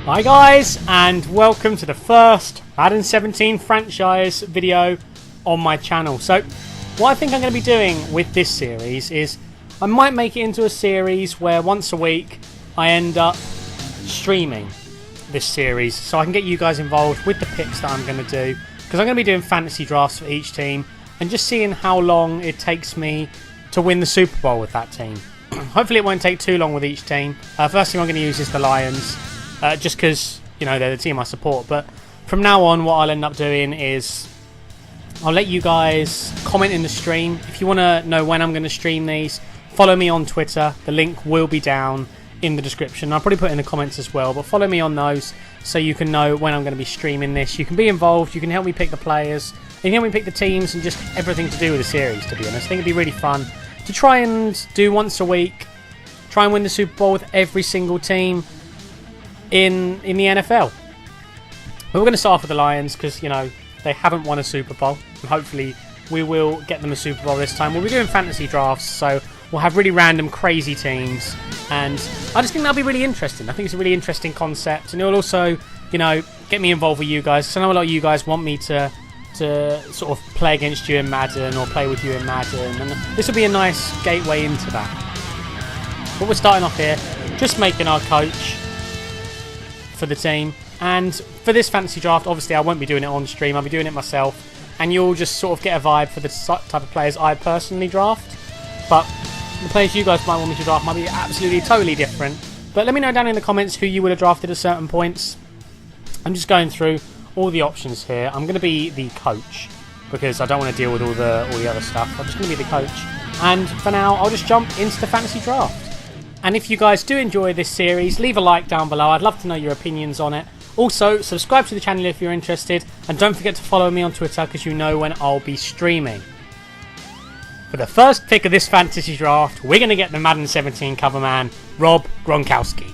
Hi guys, and welcome to the first Madden 17 franchise video on my channel. So, what I think I'm going to be doing with this series is I might make it into a series where once a week I end up streaming this series so I can get you guys involved with the picks that I'm going to do, because I'm going to be doing fantasy drafts for each team and just seeing how long it takes me to win the Super Bowl with that team. Hopefully it won't take too long with each team. First thing I'm going to use is the Lions. Just because, you know, they're the team I support. But from now on, what I'll end up doing is I'll let you guys comment in the stream. If you want to know when I'm going to stream these, follow me on Twitter. The link will be down in the description. I'll probably put it in the comments as well. But follow me on those so you can know when I'm going to be streaming this. You can be involved. You can help me pick the players. You can help me pick the teams and just everything to do with the series, to be honest. I think it'd be really fun to try and do once a week. Try and win the Super Bowl with every single team in the NFL. But we're going to start off with the Lions because, you know, they haven't won a Super Bowl. And hopefully we will get them a Super Bowl this time. We'll be doing fantasy drafts, so we'll have really random, crazy teams. And I just think that'll be really interesting. I think it's a really interesting concept. And it'll also, you know, get me involved with you guys. So I know a lot of you guys want me to sort of play against you in Madden or play with you in Madden. And this will be a nice gateway into that. But we're starting off here, just making our coach for the team. And for this fantasy draft, obviously I won't be doing it on stream, I'll be doing it myself, and you'll just sort of get a vibe for the type of players I personally draft. But the players you guys might want me to draft might be absolutely totally different. But let me know down in the comments who you would have drafted at certain points. I'm just going through all the options here. I'm going to be the coach because I don't want to deal with all the other stuff. I'm just going to be the coach, and for now I'll just jump into the fantasy draft. And if you guys do enjoy this series, leave a like down below. I'd love to know your opinions on it. Also, subscribe to the channel if you're interested. And don't forget to follow me on Twitter because you know when I'll be streaming. For the first pick of this fantasy draft, we're going to get the Madden 17 cover man, Rob Gronkowski.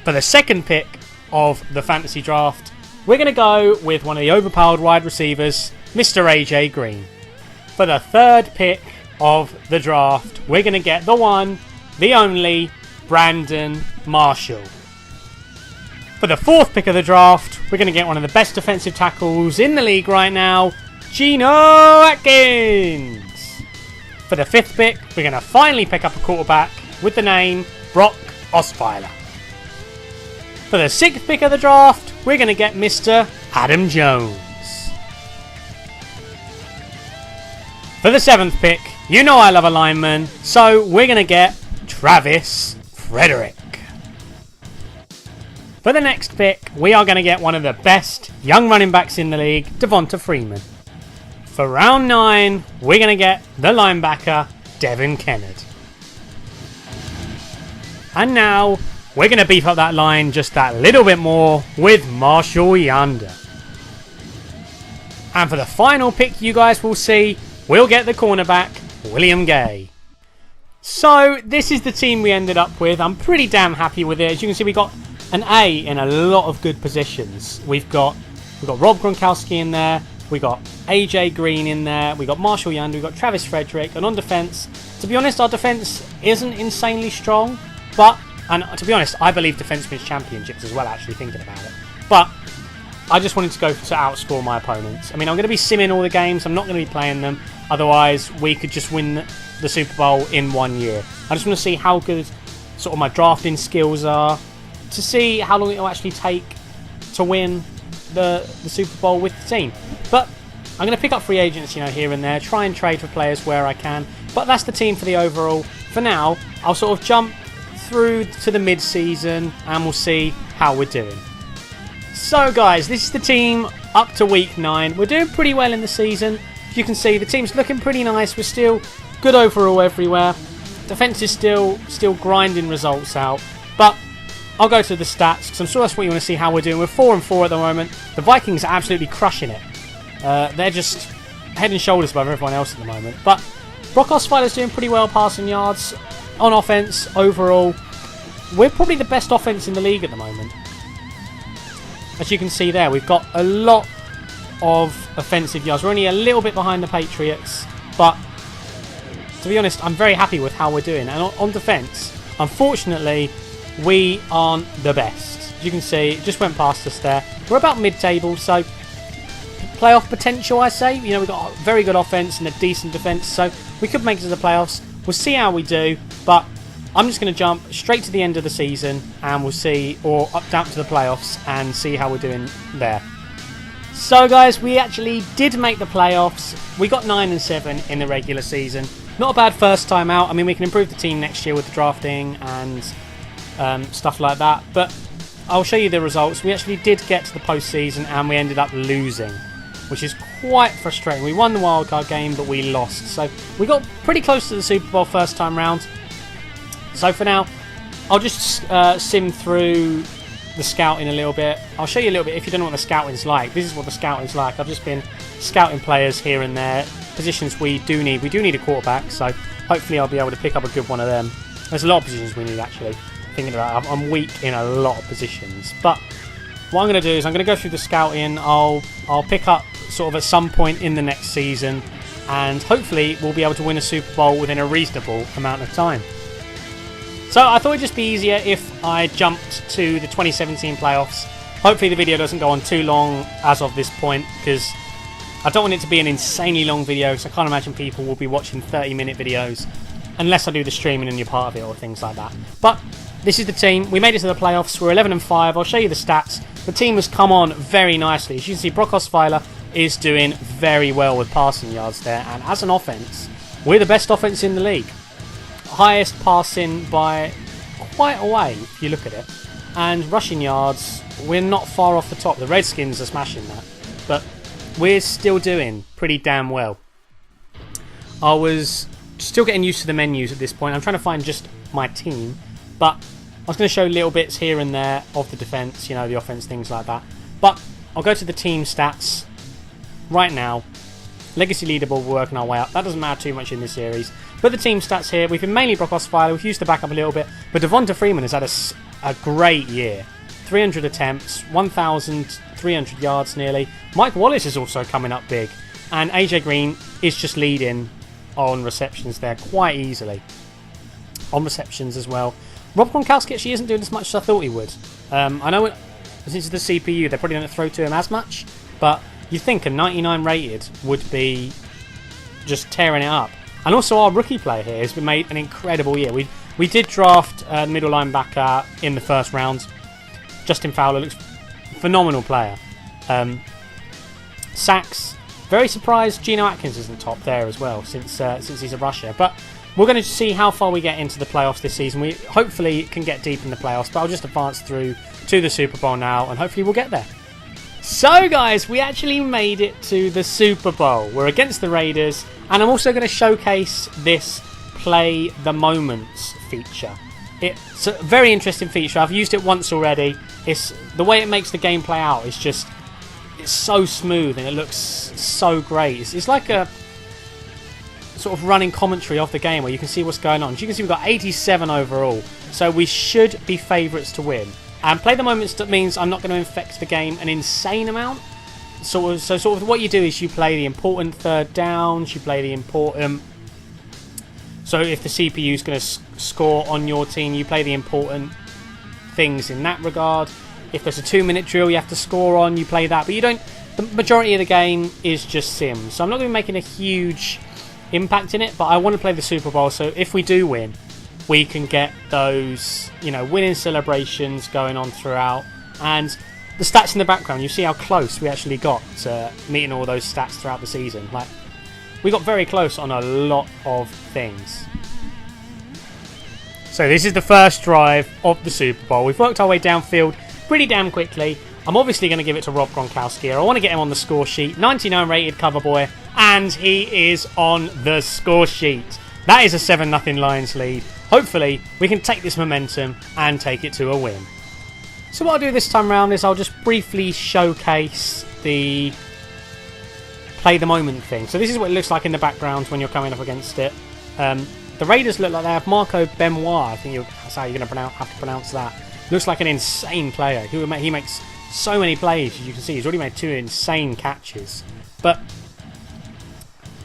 For the second pick of the fantasy draft, we're going to go with one of the overpowered wide receivers, Mr. AJ Green. For the third pick of the draft, we're going to get the one, the only, Brandon Marshall. For the fourth pick of the draft, we're going to get one of the best defensive tackles in the league right now, Geno Atkins. For the fifth pick, we're going to finally pick up a quarterback with the name Brock Osweiler. For the sixth pick of the draft, we're going to get Mr. Adam Jones. For the seventh pick, you know I love a lineman, so we're going to get Travis Frederick. For the next pick, we are going to get one of the best young running backs in the league, Devonta Freeman. For round 9, we're going to get the linebacker, Devin Kennard. And now, we're going to beef up that line just that little bit more with Marshall Yanda. And for the final pick you guys will see, we'll get the cornerback, William Gay. So, this is the team we ended up with. I'm pretty damn happy with it. As you can see, we got an A in a lot of good positions. We've got Rob Gronkowski in there. We got AJ Green in there. We got Marshall Yanda. We got Travis Frederick. And on defense, to be honest, our defense isn't insanely strong. But, and to be honest, I believe defense wins championships as well, actually thinking about it. But I just wanted to go to outscore my opponents. I mean, I'm going to be simming all the games. I'm not going to be playing them. Otherwise, we could just win the Super Bowl in 1 year. I just want to see how good sort of my drafting skills are, to see how long it will actually take to win the Super Bowl with the team. But I'm going to pick up free agents, you know, here and there, try and trade for players where I can. But that's the team for the overall. For now, I'll sort of jump through to the mid-season and we'll see how we're doing. So guys, this is the team up to week 9. We're doing pretty well in the season. As you can see, the team's looking pretty nice. We're still good overall everywhere. Defense is still grinding results out. But I'll go to the stats because I'm sure that's what you want to see how we're doing. We're 4-4 at the moment. The Vikings are absolutely crushing it. They're just head and shoulders above everyone else at the moment. But Brock Osweiler's doing pretty well passing yards. On offense, overall, we're probably the best offense in the league at the moment. As you can see there, we've got a lot of offensive yards. We're only a little bit behind the Patriots, but to be honest, I'm very happy with how we're doing. And on defence, unfortunately, we aren't the best. As you can see, it just went past us there. We're about mid-table, so playoff potential, I say. You know, we've got a very good offence and a decent defence, so we could make it to the playoffs. We'll see how we do, but I'm just going to jump straight to the end of the season, and we'll see, or up down to the playoffs, and see how we're doing there. So guys, we actually did make the playoffs. We got 9 and 7 in the regular season. Not a bad first time out. I mean, we can improve the team next year with the drafting and stuff like that, but I'll show you the results. We actually did get to the postseason, and we ended up losing, which is quite frustrating. We won the wildcard game, but we lost. So we got pretty close to the Super Bowl first time round. So for now, I'll just sim through the scouting a little bit. I'll show you a little bit if you don't know what the scouting's like. This is what the scouting's like. I've just been scouting players here and there. Positions we do need. We do need a quarterback, so hopefully I'll be able to pick up a good one of them. There's a lot of positions we need, actually. Thinking about it, I'm weak in a lot of positions. But what I'm going to do is I'm going to go through the scouting. I'll pick up sort of at some point in the next season, and hopefully we'll be able to win a Super Bowl within a reasonable amount of time. So I thought it'd just be easier if I jumped to the 2017 playoffs. Hopefully the video doesn't go on too long as of this point, because I don't want it to be an insanely long video, because I can't imagine people will be watching 30-minute videos unless I do the streaming and you're part of it or things like that. But this is the team. We made it to the playoffs. We're 11 and 5. I'll show you the stats. The team has come on very nicely. As you can see, Brock Osweiler is doing very well with passing yards there, and as an offense, we're the best offense in the league. Highest passing by quite a way if you look at it, and rushing yards, we're not far off the top. The Redskins are smashing that, but we're still doing pretty damn well. I was still getting used to the menus at this point. I'm trying to find just my team, but I was going to show little bits here and there of the defense, you know, the offense, things like that. But I'll go to the team stats right now. Legacy leaderboard, we're working our way up. That doesn't matter too much in this series. But the team stats here, we've been mainly Brock Osweiler. We've used the backup a little bit. But Devonta Freeman has had a great year. 300 attempts, 1,300 yards nearly. Mike Wallace is also coming up big. And AJ Green is just leading on receptions there quite easily. On receptions as well. Rob Gronkowski actually isn't doing as much as I thought he would. I know since it's the CPU, they're probably don't throw to him as much. But you'd think a 99 rated would be just tearing it up. And also our rookie player here has been made an incredible year. We did draft middle linebacker in the first round. Justin Fowler looks phenomenal player. Sacks, very surprised Geno Atkins isn't top there as well since he's a rusher. But we're going to see how far we get into the playoffs this season. We hopefully can get deep in the playoffs, but I'll just advance through to the Super Bowl now, and hopefully we'll get there. So guys, we actually made it to the Super Bowl. We're against the Raiders, and I'm also going to showcase this Play the Moments feature. It's a very interesting feature. I've used it once already. It's the way it makes the game play out. It's so smooth and it looks so great. It's like a sort of running commentary of the game where you can see what's going on. As you can see, we've got 87 overall, so we should be favourites to win. And Play the Moments, that means I'm not going to infect the game an insane amount. So what you do is you play the important third downs, you play the important... So if the CPU is going to score on your team, you play the important things in that regard. If there's a 2-minute drill you have to score on, you play that. But you don't... The majority of the game is just sim. So I'm not going to be making a huge impact in it, but I want to play the Super Bowl, so if we do win, we can get those, you know, winning celebrations going on throughout. And the stats in the background, you see how close we actually got to meeting all those stats throughout the season. Like, we got very close on a lot of things. So this is the first drive of the Super Bowl. We've worked our way downfield pretty damn quickly. I'm obviously going to give it to Rob Gronkowski. I want to get him on the score sheet. 99 rated cover boy, and he is on the score sheet. That is a 7-0 Lions lead. Hopefully, we can take this momentum and take it to a win. So what I'll do this time around is I'll just briefly showcase the Play the Moment thing. So this is what it looks like in the background when you're coming up against it. The Raiders look like they have Marco Benoit. I think that's how you're going to have to pronounce that. Looks like an insane player. He makes so many plays, as you can see. He's already made 2 insane catches. But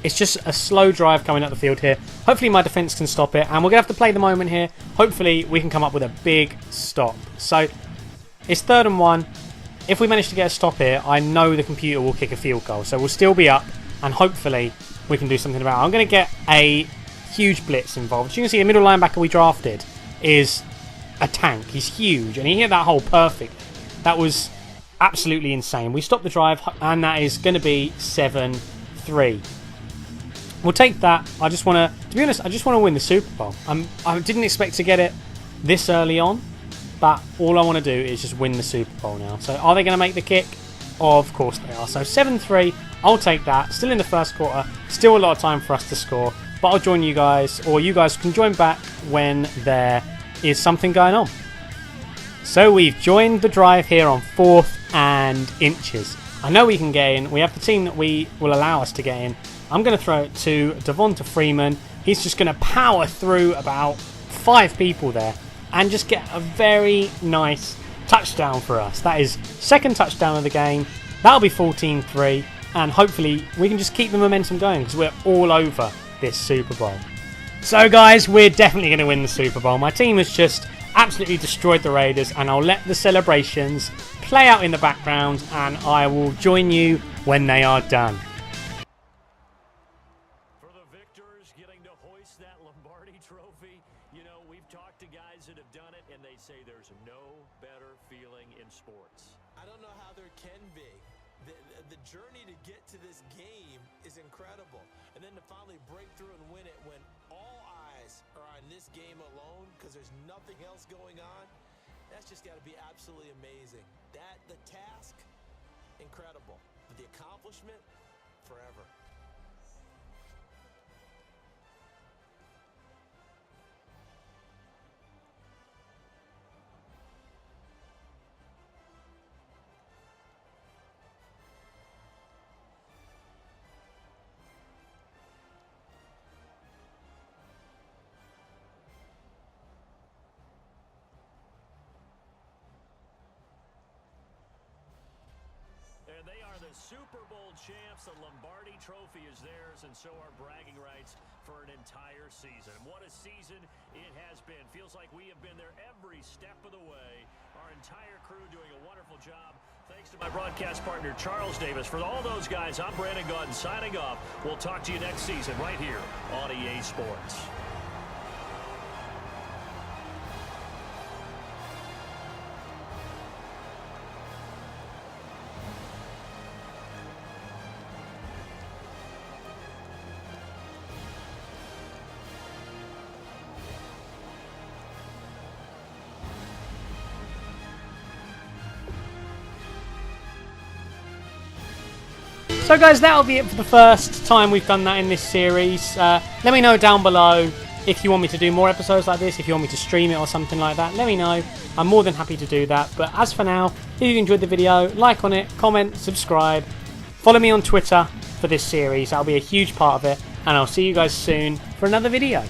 It's just a slow drive coming up the field here. Hopefully my defence can stop it, and we're going to have to play the moment here. Hopefully we can come up with a big stop. So it's 3rd and 1. If we manage to get a stop here, I know the computer will kick a field goal. So we'll still be up, and hopefully we can do something about it. I'm going to get a huge blitz involved. As you can see, the middle linebacker we drafted is a tank. He's huge, and he hit that hole perfectly. That was absolutely insane. We stopped the drive, and that is going to be 7-3. We'll take that. I just want to be honest, I just want to win the Super Bowl. I didn't expect to get it this early on, but all I want to do is just win the Super Bowl now. So are they going to make the kick? Of course they are. So 7-3, I'll take that. Still in the first quarter, still a lot of time for us to score, but I'll join you guys, or you guys can join back when there is something going on. So we've joined the drive here on 4th and inches. I know we can get in. We have the team that will allow us to get in. I'm going to throw it to Devonta Freeman. He's just going to power through about 5 people there and just get a very nice touchdown for us. That is 2nd touchdown of the game. That'll be 14-3, and hopefully we can just keep the momentum going because we're all over this Super Bowl. So guys, we're definitely going to win the Super Bowl. My team has just absolutely destroyed the Raiders, and I'll let the celebrations play out in the background, and I will join you when they are done. For the victors getting to hoist that Lombardi trophy, you know, we've talked to guys that have done it, and they say there's no better feeling in sports. I don't know how there can be. The journey to get to this game is incredible. And then to finally break through and win it when all eyes are on this game alone because there's nothing else going on, that's just got to be absolutely amazing. The task, incredible. But the accomplishment, forever. And they are the Super Bowl champs. The Lombardi trophy is theirs, and so are bragging rights for an entire season. What a season it has been. Feels like we have been there every step of the way. Our entire crew doing a wonderful job. Thanks to my broadcast partner, Charles Davis. For all those guys, I'm Brandon Gaudin signing off. We'll talk to you next season right here on EA Sports. So guys, that'll be it for the first time we've done that in this series. Let me know down below if you want me to do more episodes like this, if you want me to stream it or something like that. Let me know. I'm more than happy to do that. But as for now, if you enjoyed the video, like on it, comment, subscribe. Follow me on Twitter for this series. That'll be a huge part of it. And I'll see you guys soon for another video.